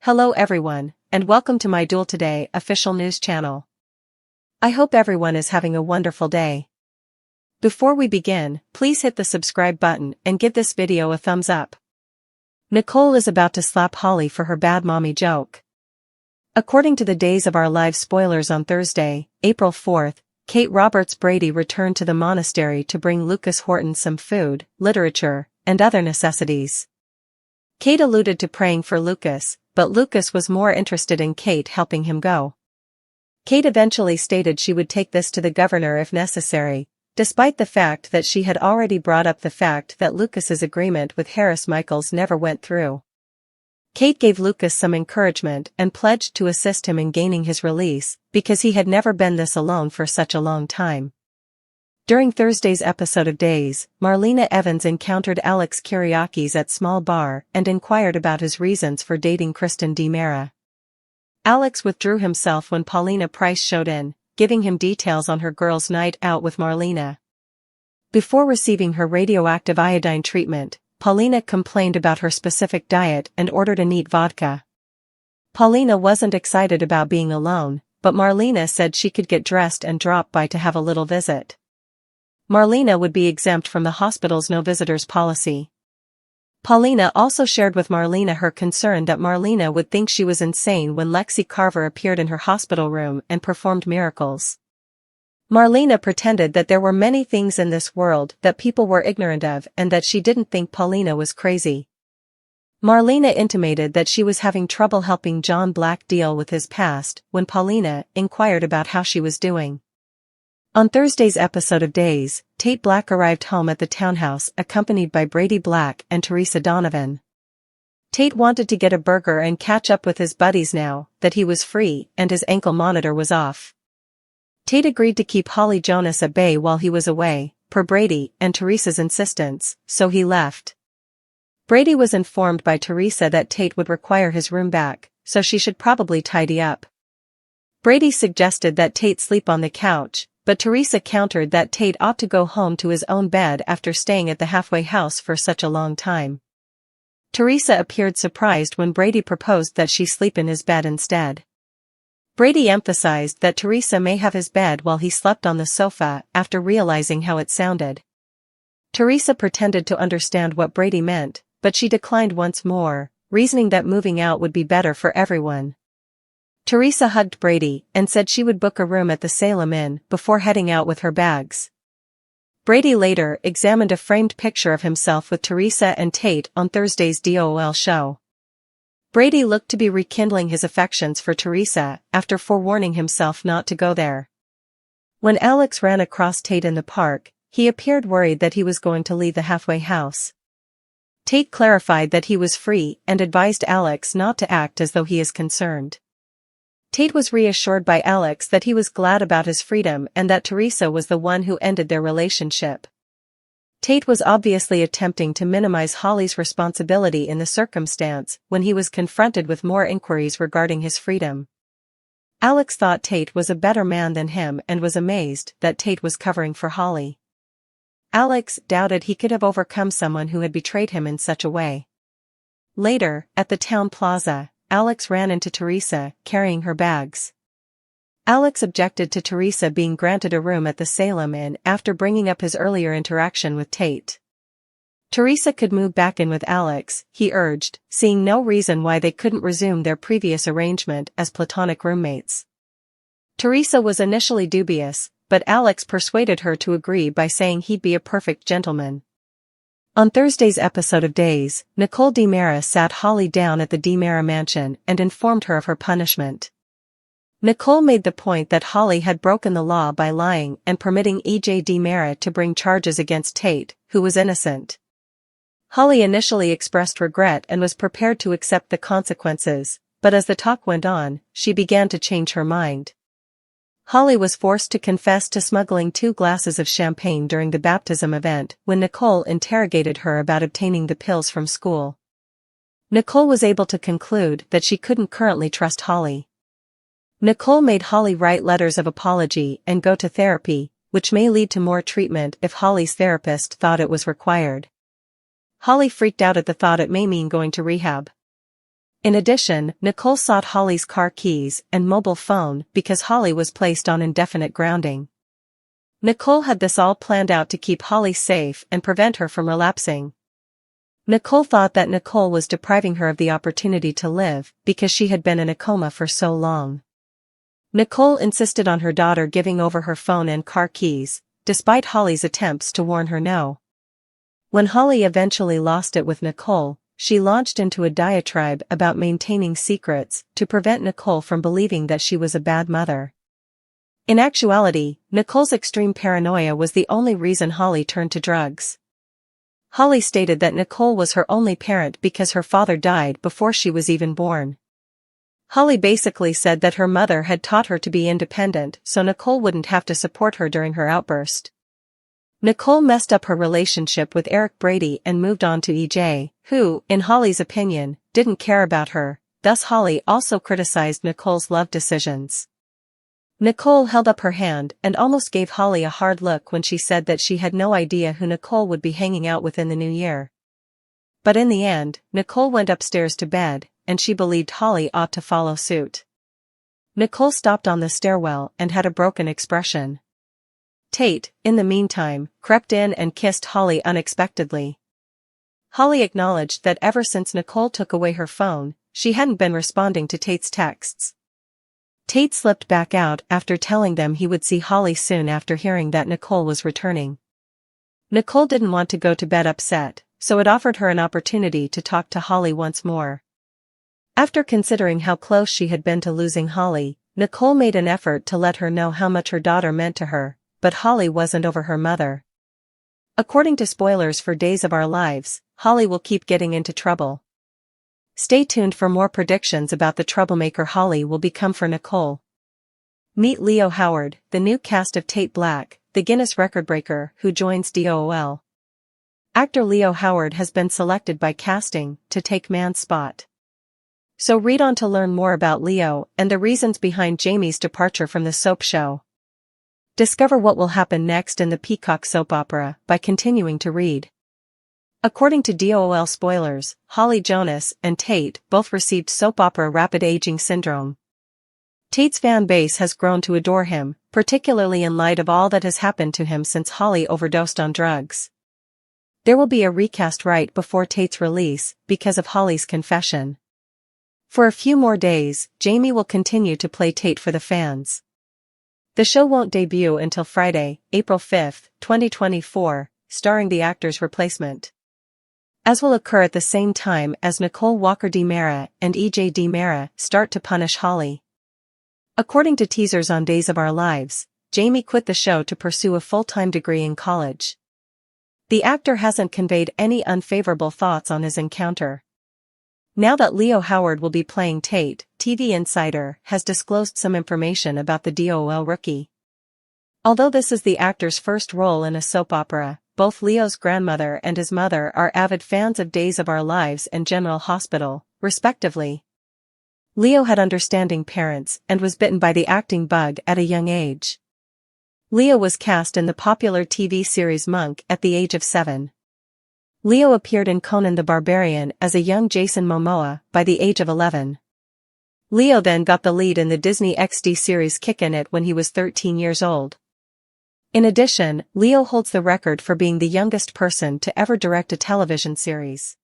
Hello everyone, and welcome to my Duel Today official news channel. I hope everyone is having a wonderful day. Before we begin, please hit the subscribe button and give this video a thumbs up. Nicole is about to slap Holly for her bad mommy joke. According to the Days of Our Lives spoilers on Thursday, April 4th, Kate Roberts Brady returned to the monastery to bring Lucas Horton some food, literature, and other necessities. Kate alluded to praying for Lucas, but Lucas was more interested in Kate helping him go. Kate eventually stated she would take this to the governor if necessary, despite the fact that she had already brought up the fact that Lucas's agreement with Harris Michaels never went through. Kate gave Lucas some encouragement and pledged to assist him in gaining his release, because he had never been this alone for such a long time. During Thursday's episode of Days, Marlena Evans encountered Alex Kyriakis at small bar and inquired about his reasons for dating Kristen DiMera. Alex withdrew himself when Paulina Price showed in, giving him details on her girls' night out with Marlena. Before receiving her radioactive iodine treatment, Paulina complained about her specific diet and ordered a neat vodka. Paulina wasn't excited about being alone, but Marlena said she could get dressed and drop by to have a little visit. Marlena would be exempt from the hospital's no visitors policy. Paulina also shared with Marlena her concern that Marlena would think she was insane when Lexi Carver appeared in her hospital room and performed miracles. Marlena pretended that there were many things in this world that people were ignorant of and that she didn't think Paulina was crazy. Marlena intimated that she was having trouble helping John Black deal with his past when Paulina inquired about how she was doing. On Thursday's episode of Days, Tate Black arrived home at the townhouse accompanied by Brady Black and Teresa Donovan. Tate wanted to get a burger and catch up with his buddies now that he was free and his ankle monitor was off. Tate agreed to keep Holly Jonas at bay while he was away, per Brady and Teresa's insistence, so he left. Brady was informed by Teresa that Tate would require his room back, so she should probably tidy up. Brady suggested that Tate sleep on the couch, but Teresa countered that Tate ought to go home to his own bed after staying at the halfway house for such a long time. Teresa appeared surprised when Brady proposed that she sleep in his bed instead. Brady emphasized that Teresa may have his bed while he slept on the sofa after realizing how it sounded. Teresa pretended to understand what Brady meant, but she declined once more, reasoning that moving out would be better for everyone. Teresa hugged Brady and said she would book a room at the Salem Inn before heading out with her bags. Brady later examined a framed picture of himself with Teresa and Tate on Thursday's DOL show. Brady looked to be rekindling his affections for Teresa after forewarning himself not to go there. When Alex ran across Tate in the park, he appeared worried that he was going to leave the halfway house. Tate clarified that he was free and advised Alex not to act as though he is concerned. Tate was reassured by Alex that he was glad about his freedom and that Teresa was the one who ended their relationship. Tate was obviously attempting to minimize Holly's responsibility in the circumstance when he was confronted with more inquiries regarding his freedom. Alex thought Tate was a better man than him and was amazed that Tate was covering for Holly. Alex doubted he could have overcome someone who had betrayed him in such a way. Later, at the town plaza, Alex ran into Teresa, carrying her bags. Alex objected to Teresa being granted a room at the Salem Inn after bringing up his earlier interaction with Tate. Teresa could move back in with Alex, he urged, seeing no reason why they couldn't resume their previous arrangement as platonic roommates. Teresa was initially dubious, but Alex persuaded her to agree by saying he'd be a perfect gentleman. On Thursday's episode of Days, Nicole DiMera sat Holly down at the DiMera mansion and informed her of her punishment. Nicole made the point that Holly had broken the law by lying and permitting E.J. DiMera to bring charges against Tate, who was innocent. Holly initially expressed regret and was prepared to accept the consequences, but as the talk went on, she began to change her mind. Holly was forced to confess to smuggling 2 glasses of champagne during the baptism event when Nicole interrogated her about obtaining the pills from school. Nicole was able to conclude that she couldn't currently trust Holly. Nicole made Holly write letters of apology and go to therapy, which may lead to more treatment if Holly's therapist thought it was required. Holly freaked out at the thought it may mean going to rehab. In addition, Nicole sought Holly's car keys and mobile phone because Holly was placed on indefinite grounding. Nicole had this all planned out to keep Holly safe and prevent her from relapsing. Nicole thought that Nicole was depriving her of the opportunity to live because she had been in a coma for so long. Nicole insisted on her daughter giving over her phone and car keys, despite Holly's attempts to warn her no. When Holly eventually lost it with Nicole, she launched into a diatribe about maintaining secrets to prevent Nicole from believing that she was a bad mother. In actuality, Nicole's extreme paranoia was the only reason Holly turned to drugs. Holly stated that Nicole was her only parent because her father died before she was even born. Holly basically said that her mother had taught her to be independent so Nicole wouldn't have to support her during her outburst. Nicole messed up her relationship with Eric Brady and moved on to EJ, who, in Holly's opinion, didn't care about her. Thus Holly also criticized Nicole's love decisions. Nicole held up her hand and almost gave Holly a hard look when she said that she had no idea who Nicole would be hanging out with in the new year. But in the end, Nicole went upstairs to bed, and she believed Holly ought to follow suit. Nicole stopped on the stairwell and had a broken expression. Tate, in the meantime, crept in and kissed Holly unexpectedly. Holly acknowledged that ever since Nicole took away her phone, she hadn't been responding to Tate's texts. Tate slipped back out after telling them he would see Holly soon after hearing that Nicole was returning. Nicole didn't want to go to bed upset, so it offered her an opportunity to talk to Holly once more. After considering how close she had been to losing Holly, Nicole made an effort to let her know how much her daughter meant to her, but Holly wasn't over her mother. According to spoilers for Days of Our Lives, Holly will keep getting into trouble. Stay tuned for more predictions about the troublemaker Holly will become for Nicole. Meet Leo Howard, the new cast of Tate Black, the Guinness record breaker who joins DOOL. Actor Leo Howard has been selected by casting to take Man's spot. So read on to learn more about Leo and the reasons behind Jamie's departure from the soap show. Discover what will happen next in the Peacock soap opera by continuing to read. According to DOOL spoilers, Holly Jonas and Tate both received soap opera rapid aging syndrome. Tate's fan base has grown to adore him, particularly in light of all that has happened to him since Holly overdosed on drugs. There will be a recast right before Tate's release because of Holly's confession. For a few more days, Jamie will continue to play Tate for the fans. The show won't debut until Friday, April 5, 2024, starring the actor's replacement. As will occur at the same time as Nicole Walker DiMera and EJ DiMera start to punish Holly. According to teasers on Days of Our Lives, Jamie quit the show to pursue a full-time degree in college. The actor hasn't conveyed any unfavorable thoughts on his encounter. Now that Leo Howard will be playing Tate, TV Insider has disclosed some information about the DOOL rookie. Although this is the actor's first role in a soap opera, both Leo's grandmother and his mother are avid fans of Days of Our Lives and General Hospital, respectively. Leo had understanding parents and was bitten by the acting bug at a young age. Leo was cast in the popular TV series Monk at the age of 7. Leo appeared in Conan the Barbarian as a young Jason Momoa by the age of 11. Leo then got the lead in the Disney XD series Kickin' It when he was 13 years old. In addition, Leo holds the record for being the youngest person to ever direct a television series.